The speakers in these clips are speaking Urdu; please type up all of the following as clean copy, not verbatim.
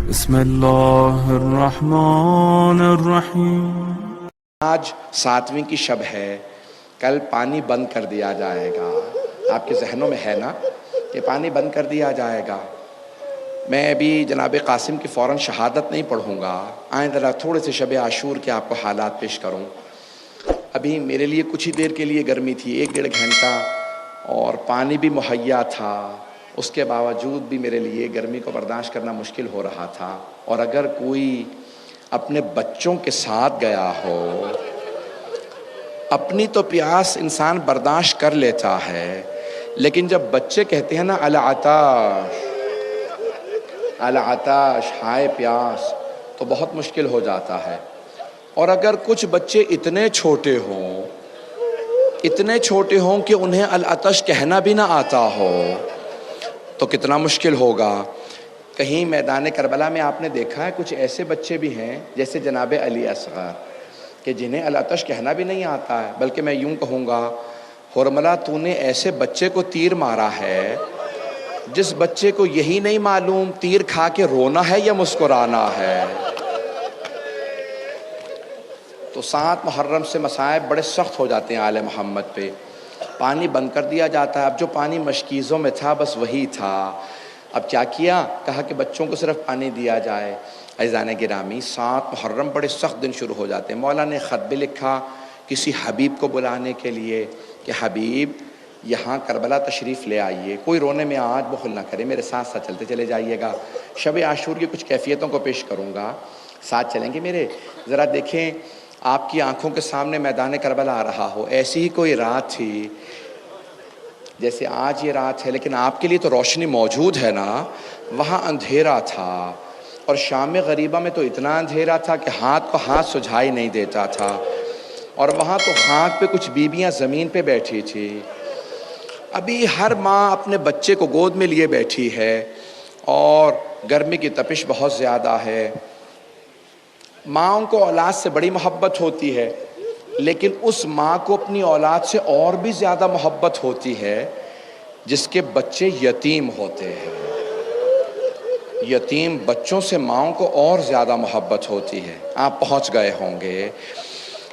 بسم اللہ الرحمن الرحیم۔ آج 7ویں کی شب ہے، کل پانی بند کر دیا جائے گا۔ آپ کے ذہنوں میں ہے نا کہ پانی بند کر دیا جائے گا۔ میں ابھی جناب قاسم کی فوراً شہادت نہیں پڑھوں گا، آئیں ذرا تھوڑے سے شب عاشور کے آپ کو حالات پیش کروں۔ ابھی میرے لیے کچھ ہی دیر کے لیے گرمی تھی، 1-1.5 گھنٹہ، اور پانی بھی مہیا تھا، اس کے باوجود بھی میرے لیے گرمی کو برداشت کرنا مشکل ہو رہا تھا۔ اور اگر کوئی اپنے بچوں کے ساتھ گیا ہو، اپنی تو پیاس انسان برداشت کر لیتا ہے، لیکن جب بچے کہتے ہیں نا العطش العطش، ہائے پیاس، تو بہت مشکل ہو جاتا ہے۔ اور اگر کچھ بچے اتنے چھوٹے ہوں کہ انہیں العطش کہنا بھی نہ آتا ہو تو کتنا مشکل ہوگا۔ کہیں میدان کربلا میں آپ نے دیکھا ہے کچھ ایسے بچے بھی ہیں جیسے جناب علی اصغر کہ جنہیں العطش کہنا بھی نہیں آتا ہے، بلکہ میں یوں کہوں گا حرملہ تو نے ایسے بچے کو تیر مارا ہے جس بچے کو یہی نہیں معلوم تیر کھا کے رونا ہے یا مسکرانا ہے۔ تو 7 محرم سے مصائب بڑے سخت ہو جاتے ہیں آل محمد پہ۔ پانی بند کر دیا جاتا ہے۔ اب جو پانی مشکیزوں میں تھا بس وہی تھا۔ اب کیا کیا؟ کہا کہ بچوں کو صرف پانی دیا جائے۔ عزیزان گرامی، 7 محرم بڑے سخت دن شروع ہو جاتے ہیں۔ مولا نے خط بھی لکھا کسی حبیب کو بلانے کے لیے کہ حبیب یہاں کربلا تشریف لے آئیے، کوئی رونے میں آج بخل نہ کرے، میرے ساتھ ساتھ چلتے چلے جائیے گا۔ شب عاشور کی کچھ کیفیتوں کو پیش کروں گا، ساتھ چلیں گے میرے۔ ذرا دیکھیں آپ کی آنکھوں کے سامنے میدان کربلا آ رہا ہو، ایسی ہی کوئی رات تھی جیسے آج یہ رات ہے، لیکن آپ کے لیے تو روشنی موجود ہے نا۔ وہاں اندھیرا تھا، اور شام غریبہ میں تو اتنا اندھیرا تھا کہ ہاتھ کو ہاتھ سجھائی نہیں دیتا تھا، اور وہاں تو خاک پہ کچھ بیویاں زمین پہ بیٹھی تھی۔ ابھی ہر ماں اپنے بچے کو گود میں لیے بیٹھی ہے، اور گرمی کی تپش بہت زیادہ ہے۔ ماں کو اولاد سے بڑی محبت ہوتی ہے، لیکن اس ماں کو اپنی اولاد سے اور بھی زیادہ محبت ہوتی ہے جس کے بچے یتیم ہوتے ہیں۔ یتیم بچوں سے ماں کو اور زیادہ محبت ہوتی ہے۔ آپ پہنچ گئے ہوں گے،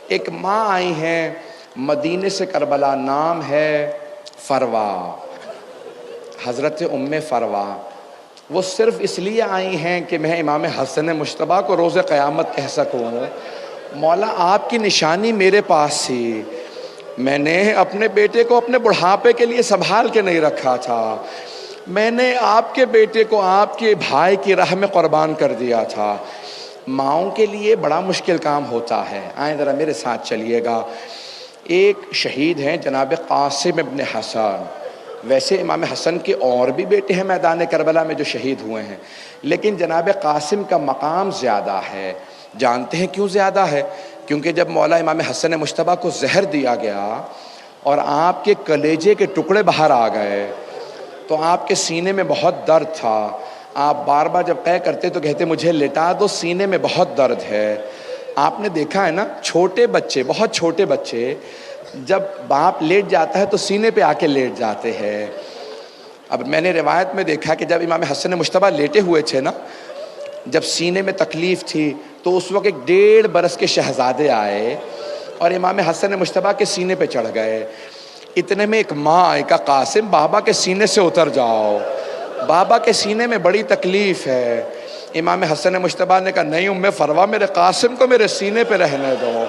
ایک ماں آئی ہیں مدینے سے کربلا، نام ہے فروا، حضرت ام فروا۔ وہ صرف اس لیے آئی ہیں کہ میں امام حسن مجتبیٰ کو روز قیامت کہہ سکوں مولا آپ کی نشانی میرے پاس تھی، میں نے اپنے بیٹے کو اپنے بڑھاپے کے لیے سنبھال کے نہیں رکھا تھا، میں نے آپ کے بیٹے کو آپ کے بھائی کی راہ میں قربان کر دیا تھا۔ ماؤں کے لیے بڑا مشکل کام ہوتا ہے۔ آئیں ذرا میرے ساتھ چلیے گا۔ ایک شہید ہیں جناب قاسم ابن حسن۔ ویسے امام حسن کے اور بھی بیٹے ہیں میدان کربلا میں جو شہید ہوئے ہیں، لیکن جناب قاسم کا مقام زیادہ ہے۔ جانتے ہیں کیوں زیادہ ہے؟ کیونکہ جب مولا امام حسن مجتبیٰ کو زہر دیا گیا اور آپ کے کلیجے کے ٹکڑے باہر آ گئے تو آپ کے سینے میں بہت درد تھا۔ آپ بار بار جب قے کرتے تو کہتے مجھے لٹا دو، سینے میں بہت درد ہے۔ آپ نے دیکھا ہے نا چھوٹے بچے، بہت چھوٹے بچے جب باپ لیٹ جاتا ہے تو سینے پہ آ کے لیٹ جاتے ہیں۔ اب میں نے روایت میں دیکھا کہ جب امام حسن مجتبیٰ لیٹے ہوئے تھے نا، جب سینے میں تکلیف تھی تو اس وقت 1.5 برس کے شہزادے آئے اور امام حسن مجتبیٰ کے سینے پہ چڑھ گئے۔ اتنے میں ایک ماں آئی، کہا قاسم بابا کے سینے سے اتر جاؤ، بابا کے سینے میں بڑی تکلیف ہے۔ امام حسن مجتبیٰ نے کہا نہیں ام فروا، میرے قاسم کو میرے سینے پہ رہنے دو۔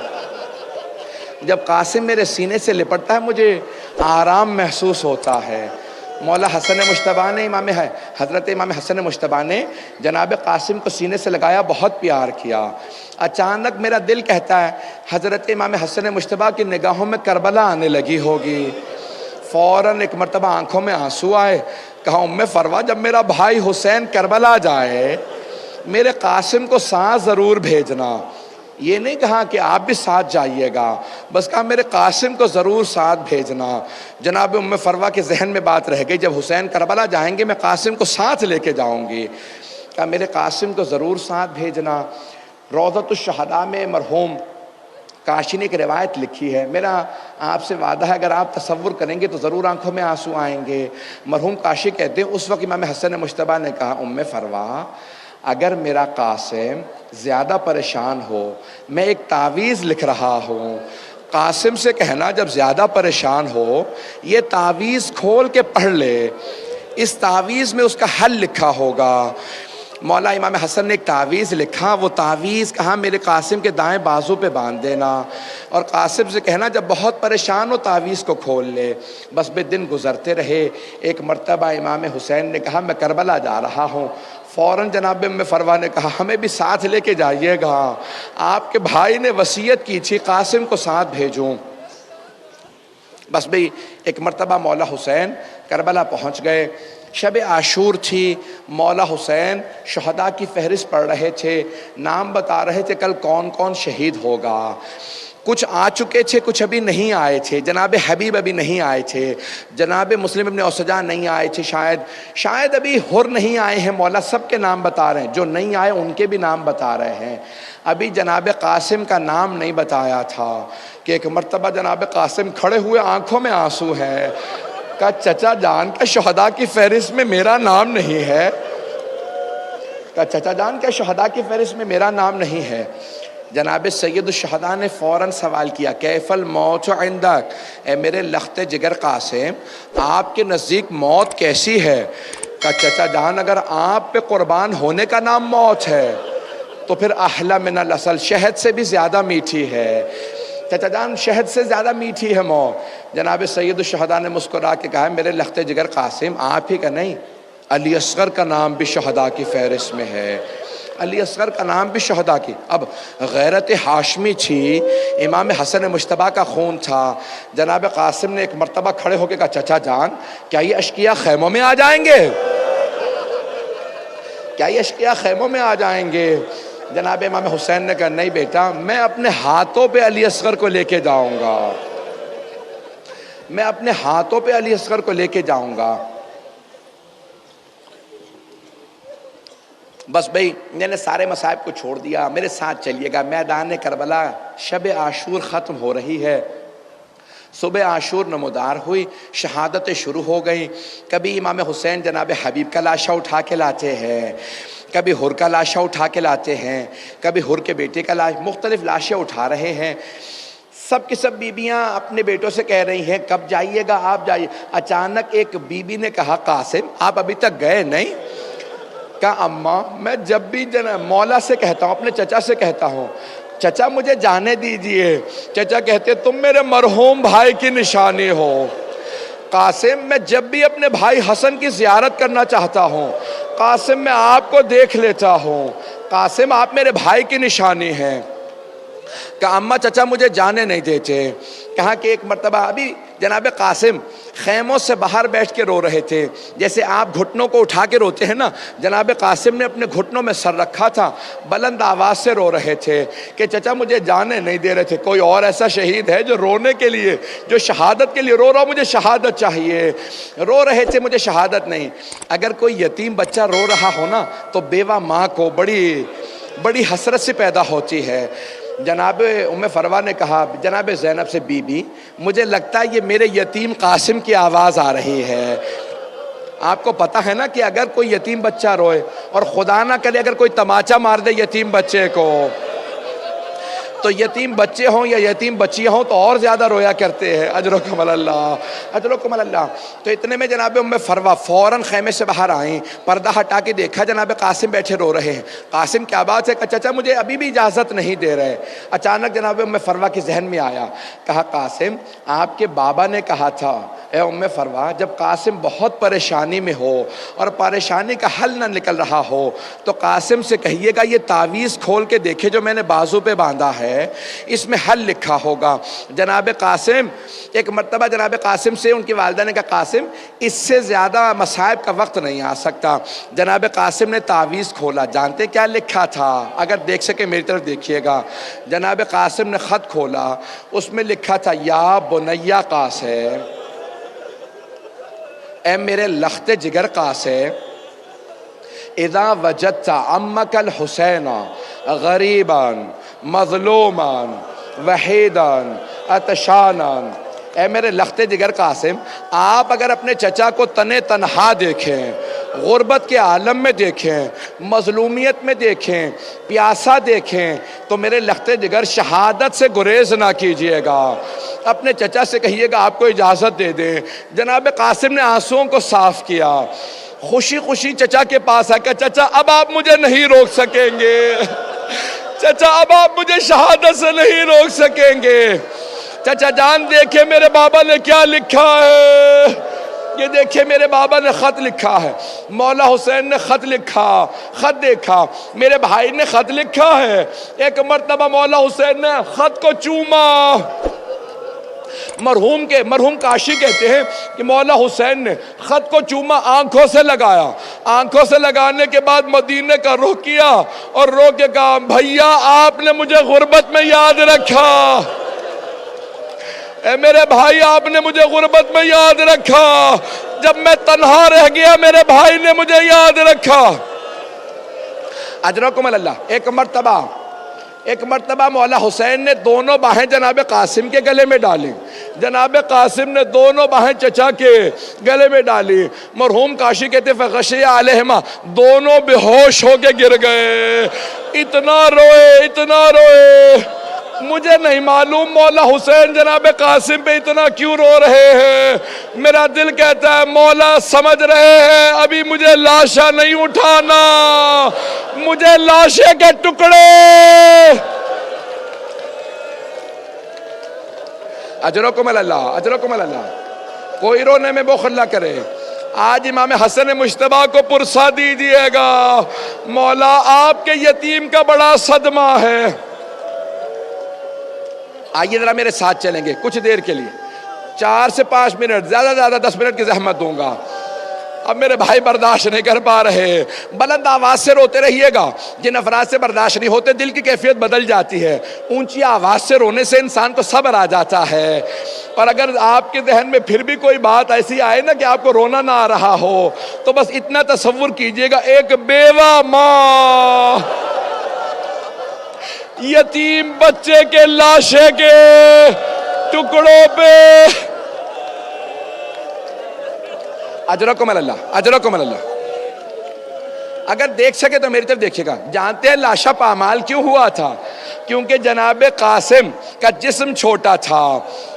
جب قاسم میرے سینے سے لپٹتا ہے مجھے آرام محسوس ہوتا ہے۔ مولا حسن مجتبیٰ نے حضرت امام حسن مجتبیٰ نے جناب قاسم کو سینے سے لگایا، بہت پیار کیا۔ اچانک میرا دل کہتا ہے حضرت امام حسن مجتبیٰ کی نگاہوں میں کربلا آنے لگی ہوگی۔ فوراً ایک مرتبہ آنکھوں میں آنسو آئے، کہا ام فروا جب میرا بھائی حسین کربلا جائے میرے قاسم کو ساتھ ضرور بھیجنا۔ یہ نہیں کہا کہ آپ بھی ساتھ جائیے گا، بس کہا میرے قاسم کو ضرور ساتھ بھیجنا۔ جناب ام فروا کے ذہن میں بات رہ گئی، جب حسین کربلا جائیں گے میں قاسم کو ساتھ لے کے جاؤں گی۔ کہا میرے قاسم کو ضرور ساتھ بھیجنا۔ روضۃ الشہداء میں مرحوم کاشی نے ایک روایت لکھی ہے، میرا آپ سے وعدہ ہے اگر آپ تصور کریں گے تو ضرور آنکھوں میں آنسو آئیں گے۔ مرحوم کاشی کہتے ہیں اس وقت امام حسن مجتبیٰ نے کہا ام فروا اگر میرا قاسم زیادہ پریشان ہو، میں ایک تعویذ لکھ رہا ہوں، قاسم سے کہنا جب زیادہ پریشان ہو یہ تعویذ کھول کے پڑھ لے، اس تعویذ میں اس کا حل لکھا ہوگا۔ مولا امام حسن نے ایک تعویذ لکھا، وہ تعویذ کہا میرے قاسم کے دائیں بازو پہ باندھ دینا، اور قاسم سے کہنا جب بہت پریشان ہو تعویذ کو کھول لے۔ بس بے دن گزرتے رہے، ایک مرتبہ امام حسین نے کہا میں کربلا جا رہا ہوں، فوراً جناب ام فروا نے کہا ہمیں بھی ساتھ لے کے جائیے گا، آپ کے بھائی نے وصیت کی تھی قاسم کو ساتھ بھیجوں۔ بس بھئی ایک مرتبہ مولا حسین کربلا پہنچ گئے، شب عاشور تھی، مولا حسین شہداء کی فہرست پڑھ رہے تھے، نام بتا رہے تھے کل کون کون شہید ہوگا۔ کچھ آ چکے تھے، کچھ ابھی نہیں آئے تھے، جناب حبیب ابھی نہیں آئے تھے، جناب مسلم ابن اوسجا نہیں آئے تھے، شاید ابھی حر نہیں آئے ہیں، مولا سب کے نام بتا رہے ہیں، جو نہیں آئے ان کے بھی نام بتا رہے ہیں۔ ابھی جناب قاسم کا نام نہیں بتایا تھا کہ ایک مرتبہ جناب قاسم کھڑے ہوئے، آنکھوں میں آنسو ہیں، کہا چچا جان کا شہداء کی فہرست میں میرا نام نہیں ہے، کہا چچا جان کا شہداء کی فہرست میں میرا نام نہیں ہے۔ جناب سید الشہداء نے فوراً سوال کیا کیف الموت عندک، اے میرے لخت جگر قاسم آپ کے نزدیک موت کیسی ہے؟ کہا چچا جان اگر آپ پہ قربان ہونے کا نام موت ہے تو پھر احلی من العسل، شہد سے بھی زیادہ میٹھی ہے، چچا جان شہد سے زیادہ میٹھی ہے موت۔ جناب سید الشہداء نے مسکرا کے کہا میرے لخت جگر قاسم آپ ہی کا نہیں، علی اصغر کا نام بھی شہداء کی فہرست میں ہے، علی اصغر کا نام بھی شہداء کی۔ اب غیرت ہاشمی تھی، امام حسن مجتبیٰ کا خون تھا، جناب قاسم نے ایک مرتبہ کھڑے ہو کے کہا چچا جان کیا یہ اشقیاء خیموں میں آ جائیں گے؟ کیا یہ اشقیاء خیموں میں آ جائیں گے؟ جناب امام حسین نے کہا نہیں بیٹا، میں اپنے ہاتھوں پہ علی اصغر کو لے کے جاؤں گا، میں اپنے ہاتھوں پہ علی اصغر کو لے کے جاؤں گا۔ بس بھئی میں نے سارے مصائب کو چھوڑ دیا، میرے ساتھ چلیے گا، میدان کربلا شب عاشور ختم ہو رہی ہے، صبح عاشور نمودار ہوئی، شہادتیں شروع ہو گئیں۔ کبھی امام حسین جناب حبیب کا لاشا اٹھا کے لاتے ہیں، کبھی حر کا لاشا اٹھا کے لاتے ہیں، کبھی حر کے بیٹے کا لاش، مختلف لاشیں اٹھا رہے ہیں۔ سب کی سب بیبیاں اپنے بیٹوں سے کہہ رہی ہیں کب جائیے گا آپ جائیے۔ اچانک ایک بیوی نے کہا قاسم آپ ابھی تک گئے نہیں؟ کہا اماں میں جب بھی مولا سے کہتا ہوں، اپنے چچا سے کہتا ہوں چچا مجھے جانے دیجئے، چچا کہتے تم میرے مرحوم بھائی کی نشانی ہو۔ قاسم میں جب بھی اپنے بھائی حسن کی زیارت کرنا چاہتا ہوں، قاسم میں آپ کو دیکھ لیتا ہوں، قاسم آپ میرے بھائی کی نشانی ہیں۔ کہا اماں چچا مجھے جانے نہیں دیتے۔ کہا کہ ایک مرتبہ ابھی جناب قاسم خیموں سے باہر بیٹھ کے رو رہے تھے، جیسے آپ گھٹنوں کو اٹھا کے روتے ہیں نا، جناب قاسم نے اپنے گھٹنوں میں سر رکھا تھا، بلند آواز سے رو رہے تھے کہ چچا مجھے جانے نہیں دے رہے تھے۔ کوئی اور ایسا شہید ہے جو رونے کے لیے، جو شہادت کے لیے رو رہا مجھے شہادت چاہیے، رو رہے تھے مجھے شہادت نہیں۔ اگر کوئی یتیم بچہ رو رہا ہو نا تو بیوہ ماں کو بڑی حسرت سے پیدا ہوتی ہے۔ جناب ام فروا نے کہا جناب زینب سے بی بی مجھے لگتا ہے یہ میرے یتیم قاسم کی آواز آ رہی ہے۔ آپ کو پتہ ہے نا کہ اگر کوئی یتیم بچہ روئے اور خدا نہ کرے اگر کوئی تماچا مار دے یتیم بچے کو، تو یتیم بچے ہوں یا یتیم بچیاں ہوں تو اور زیادہ رویا کرتے ہیں۔ اجرکم اللہ، اجرکم اللہ۔ تو اتنے میں جناب ام فروا فوراً خیمے سے باہر آئیں، پردہ ہٹا کے دیکھا جناب قاسم بیٹھے رو رہے ہیں۔ قاسم کیا بات ہے؟ کہ چچا مجھے ابھی بھی اجازت نہیں دے رہے۔ اچانک جناب ام فروا کے ذہن میں آیا، کہا قاسم آپ کے بابا نے کہا تھا اے ام فروا جب قاسم بہت پریشانی میں ہو اور پریشانی کا حل نہ نکل رہا ہو تو قاسم سے کہیے گا یہ تعویذ کھول کے دیکھے جو میں نے بازو پہ باندھا ہے اس میں حل لکھا ہوگا۔ جناب قاسم ایک مرتبہ جناب قاسم سے ان کی والدہ نے کہا قاسم اس سے زیادہ مصائب کا وقت نہیں آ سکتا۔ جناب قاسم نے تعویذ کھولا، جانتے کیا لکھا تھا؟ اگر دیکھ سکے میری طرف دیکھیے گا۔ جناب قاسم نے خط کھولا، اس میں لکھا تھا یا بنیا قاسم، اے میرے لخت جگر قاسم، اذا وجدت عمک الحسین غریبا مظلوما وحیدا عطشانا، اے میرے لخت جگر قاسم آپ اگر اپنے چچا کو تنہا دیکھیں غربت کے عالم میں دیکھیں، مظلومیت میں دیکھیں، پیاسا دیکھیں تو میرے لختے جگر شہادت سے گریز نہ کیجئے گا۔ اپنے چچا سے کہیے گا آپ کو اجازت دے دیں۔ جناب قاسم نے آنسوؤں کو صاف کیا، خوشی خوشی چچا کے پاس آ کہ چچا اب آپ مجھے نہیں روک سکیں گے، چچا اب آپ مجھے شہادت سے نہیں روک سکیں گے۔ چچا جان دیکھیں میرے بابا نے کیا لکھا ہے، یہ دیکھیں میرے بابا نے خط لکھا ہے، مولا حسین نے خط لکھا، خط دیکھا، میرے بھائی نے خط لکھا ہے۔ ایک مرتبہ مولا حسین نے خط کو چوما۔ مرحوم کاشی کہتے ہیں کہ مولا حسین نے خط کو چوما، آنکھوں سے لگایا، آنکھوں سے لگانے کے بعد مدینے کا رخ کیا اور رو کے کہا بھیا آپ نے مجھے غربت میں یاد رکھا، اے میرے بھائی آپ نے مجھے غربت میں یاد رکھا، جب میں تنہا رہ گیا میرے بھائی نے مجھے یاد رکھا۔ اجرکم اللہ۔ ایک مرتبہ مولا حسین نے دونوں باہیں جناب قاسم کے گلے میں ڈالی، جناب قاسم نے دونوں باہیں چچا کے گلے میں ڈالی۔ مرحوم کاشی کہتے فغشی علیہما، دونوں بے ہوش ہو کے گر گئے، اتنا روئے۔ مجھے نہیں معلوم مولا حسین جناب قاسم پہ اتنا کیوں رو رہے ہیں، میرا دل کہتا ہے مولا سمجھ رہے ہیں ابھی مجھے لاشا نہیں اٹھانا، مجھے لاشے کے ٹکڑے۔ اجرکم اللہ۔ کوئی رونے میں بخل نہ کرے۔ آج امام حسن مجتبیٰ کو پرسا دیجئے گا، مولا آپ کے یتیم کا بڑا صدمہ ہے۔ آئیے ذرا میرے ساتھ چلیں گے کچھ دیر کے لیے، 4 سے 5 منٹ، زیادہ 10 منٹ کی زحمت دوں گا۔ اب میرے بھائی برداشت نہیں کر پا رہے، بلند آواز سے روتے رہیے گا۔ جن افراد سے برداشت نہیں ہوتے دل کی کیفیت بدل جاتی ہے، اونچی آواز سے رونے سے انسان کو صبر آ جاتا ہے۔ اور اگر آپ کے ذہن میں پھر بھی کوئی بات ایسی آئے نا کہ آپ کو رونا نہ آ رہا ہو تو بس اتنا تصور کیجئے گا، ایک بیوہ ماں یتیم بچے کے لاشے کے ٹکڑوں پہ۔ اجرکم اللہ۔ اگر دیکھ سکے تو میری طرف دیکھیے گا۔ جانتے ہیں لاشا پامال کیوں ہوا تھا؟ کیونکہ جناب قاسم کا جسم چھوٹا تھا،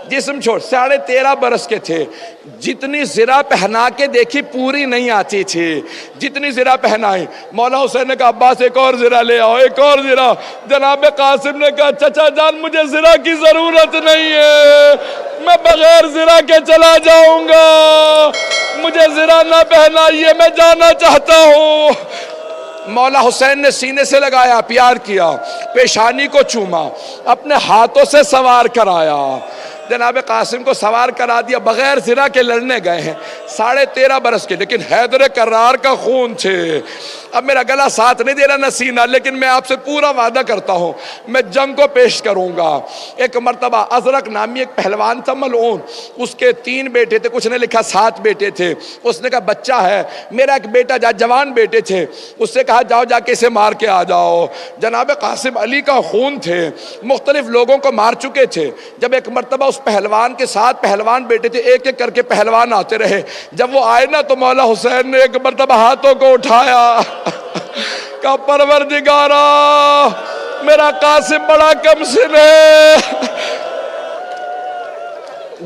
13.5 برس کے تھے، جتنی زرہ پہنا کے دیکھی پوری نہیں آتی تھی، جتنی زرہ پہنائی مولا حسین نے کہا عباس ایک اور زرہ لے آؤ، ایک اور زرہ۔ جناب قاسم نے کہا چچا جان مجھے زرہ کی ضرورت نہیں ہے، میں بغیر زرہ کے چلا جاؤں گا، مجھے زرہ نہ پہنائیے، میں جانا چاہتا ہوں۔ مولا حسین نے سینے سے لگایا، پیار کیا، پیشانی کو چوما، اپنے ہاتھوں سے سوار کرایا، جناب قاسم کو سوار کرا دیا، بغیر زرہ کے لڑنے گئے ہیں، 13.5 برس کے، لیکن حیدر کرار کا خون تھے۔ اب میرا گلا ساتھ نہیں دے رہا نہ سینہ، لیکن میں آپ سے پورا وعدہ کرتا ہوں میں جنگ کو پیش کروں گا۔ ایک مرتبہ ازرق نامی ایک پہلوان تھا ملعون، اس کے 3 بیٹے تھے، کچھ نے لکھا 7 بیٹے تھے۔ اس نے کہا بچہ ہے میرا ایک بیٹا، جوان بیٹے تھے، اس سے کہا جاؤ جا کے اسے مار کے آ جاؤ۔ جناب قاسم علی کا خون تھے، مختلف لوگوں کو مار چکے تھے۔ جب ایک مرتبہ اس پہلوان کے 7 پہلوان بیٹے تھے، ایک ایک کر کے پہلوان آتے رہے، جب وہ آئے نا تو مولا حسین نے ایک مرتبہ ہاتھوں کو اٹھایا، کہا پروردگارا میرا قاسم بڑا کم سن ہے۔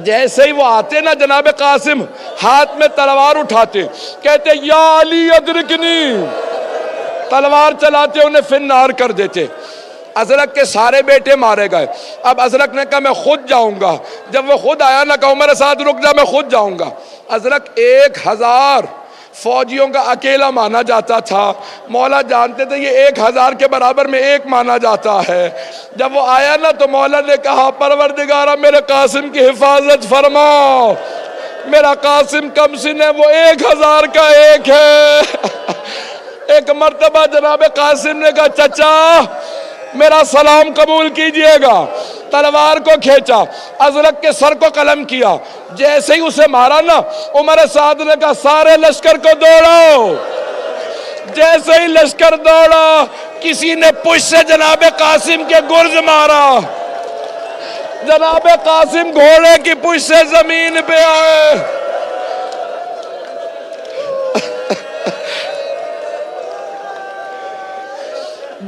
جیسے ہی وہ آتے نا جناب قاسم ہاتھ میں تلوار اٹھاتے، کہتے یا علی ادرکنی، تلوار چلاتے انہیں فنار کر دیتے۔ ازرق کے سارے بیٹے مارے گئے۔ اب ازرق نے کہا میں خود جاؤں گا، جب وہ خود آیا نہ کہا میرے ساتھ رک جا، میں خود جاؤں گا۔ ازرق 1000 فوجیوں کا اکیلا مانا جاتا تھا، مولا جانتے تھے یہ 1000 کے برابر میں ایک مانا جاتا ہے۔ جب وہ آیا نا تو مولا نے کہا پروردگارہ میرے قاسم کی حفاظت فرما، میرا قاسم کم سن ہے، وہ 1000 کا ایک ہے۔ ایک مرتبہ جناب قاسم نے کہا چچا میرا سلام قبول کیجئے گا، تلوار کو کھینچا، ازرق کے سر کو قلم کیا، جیسے ہی اسے مارا نا عمر سعد نے کہا سارے لشکر کو دوڑو۔ جیسے ہی لشکر دوڑا کسی نے پشت سے جناب قاسم کے گرز مارا، جناب قاسم گھوڑے کی پشت سے زمین پہ آئے۔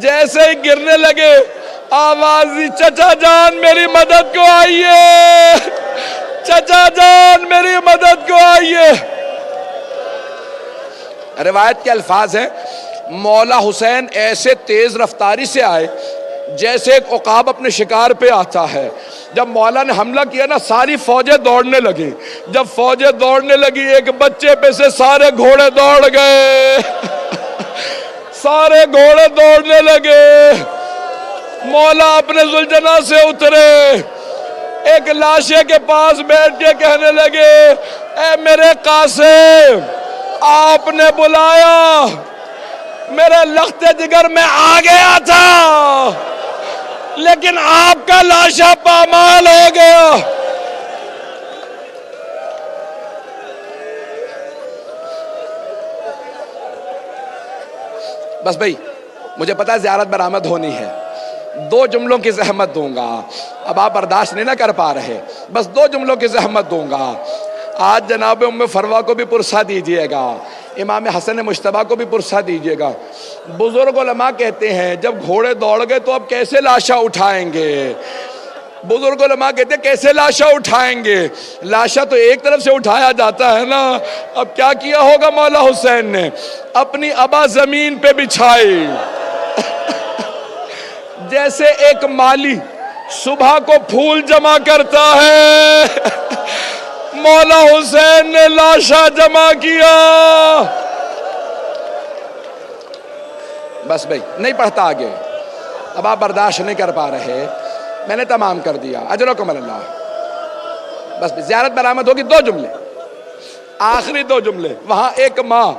جیسے ہی گرنے لگے آواز دی چچا جان میری مدد کو آئیے، چچا جان میری مدد کو آئیے۔ روایت کے الفاظ ہیں مولا حسین ایسے تیز رفتاری سے آئے جیسے ایک عقاب اپنے شکار پہ آتا ہے۔ جب مولا نے حملہ کیا نا ساری فوجیں دوڑنے لگی، جب فوجیں دوڑنے لگی ایک بچے پہ سے سارے گھوڑے دوڑ گئے، سارے گھوڑے دوڑنے لگے۔ مولا اپنے ذوالجناح سے اترے، ایک لاشے کے پاس بیٹھ کے کہنے لگے اے میرے قاسم آپ نے بلایا، میرے لخت جگر میں آ گیا تھا لیکن آپ کا لاشا پامال ہو گیا۔ بس بھائی مجھے پتا زیارت برآمد ہونی ہے، 2 جملوں کی زحمت دوں گا، اب آپ برداشت نہیں نہ کر پا رہے، بس 2 جملوں کی زحمت دوں گا۔ آج جناب ام فروا کو بھی پرسہ دیجئے گا، امام حسن مجتبیٰ کو بھی پرسہ دیجئے گا۔ بزرگ علماء کہتے ہیں جب گھوڑے دوڑ گئے تو اب کیسے لاشا اٹھائیں گے؟ بزرگ علماء کہتے ہیں کیسے لاشا اٹھائیں گے؟ لاشا تو ایک طرف سے اٹھایا جاتا ہے نا۔ اب کیا کیا ہوگا مولا حسین نے؟ اپنی ابا زمین پہ بچھائی، جیسے ایک مالی صبح کو پھول جمع کرتا ہے مولا حسین نے لاشا جمع کیا۔ بس بھائی نہیں پڑھتا آگے، اب آپ برداشت نہیں کر پا رہے، میں نے تمام کر دیا، اجرکم اللہ۔ بس زیارت برآمد ہوگی، 2 جملے، آخری 2 جملے۔ وہاں ایک ماں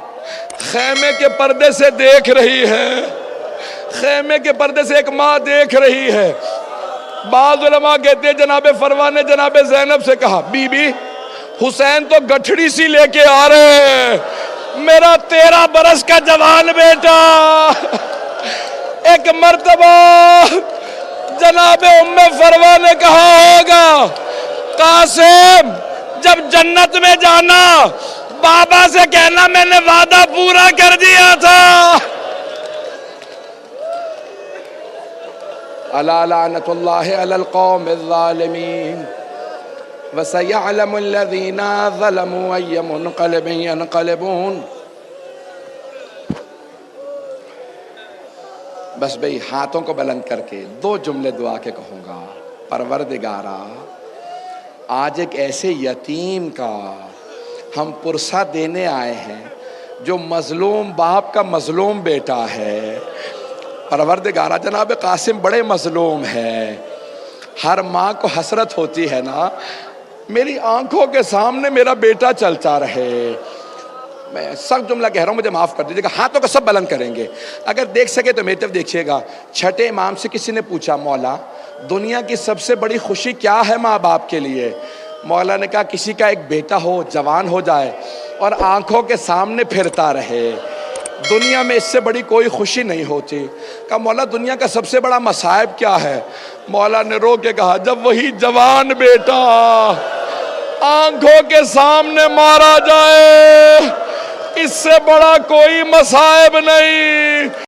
خیمے کے پردے سے دیکھ رہی ہے، خیمے کے پردے سے ایک ماں دیکھ رہی ہے۔ بعض علماء کہتے ہیں جناب فروا نے جناب زینب سے کہا بی بی حسین تو گٹھڑی سی لے کے آ رہے ہیں، میرا 13 برس کا جوان بیٹا۔ ایک مرتبہ جناب ام فروا نے کہا ہوگا قاسم جب جنت میں جانا بابا سے کہنا میں نے وعدہ پورا کر دیا تھا۔ الا لعنت اللہ علی القوم الظالمین وسيعلم الذين ظلموا أي منقلب ينقلبون۔ بس بھئی ہاتھوں کو بلند کر کے 2 جملے دعا کے کہوں گا۔ پروردگارا آج ایک ایسے یتیم کا ہم پرسہ دینے آئے ہیں جو مظلوم باپ کا مظلوم بیٹا ہے۔ پروردگارا جناب قاسم بڑے مظلوم ہے، ہر ماں کو حسرت ہوتی ہے نا میری آنکھوں کے سامنے میرا بیٹا چلتا رہے۔ میں سخت جملہ کہہ رہا ہوں، مجھے معاف کر دیجیے گا، ہاتھوں کو سب بلند کریں گے، اگر دیکھ سکے تو میری طرف دیکھیے گا۔ 6 امام سے کسی نے پوچھا مولا دنیا کی سب سے بڑی خوشی کیا ہے ماں باپ کے لیے؟ مولا نے کہا کسی کا ایک بیٹا ہو، جوان ہو جائے اور آنکھوں کے سامنے پھرتا رہے، دنیا میں اس سے بڑی کوئی خوشی نہیں ہوتی۔ کہا مولا دنیا کا سب سے بڑا مصائب کیا ہے؟ مولا نے رو کے کہا جب وہی جوان بیٹا آنکھوں کے سامنے مارا جائے، اس سے بڑا کوئی مصائب نہیں۔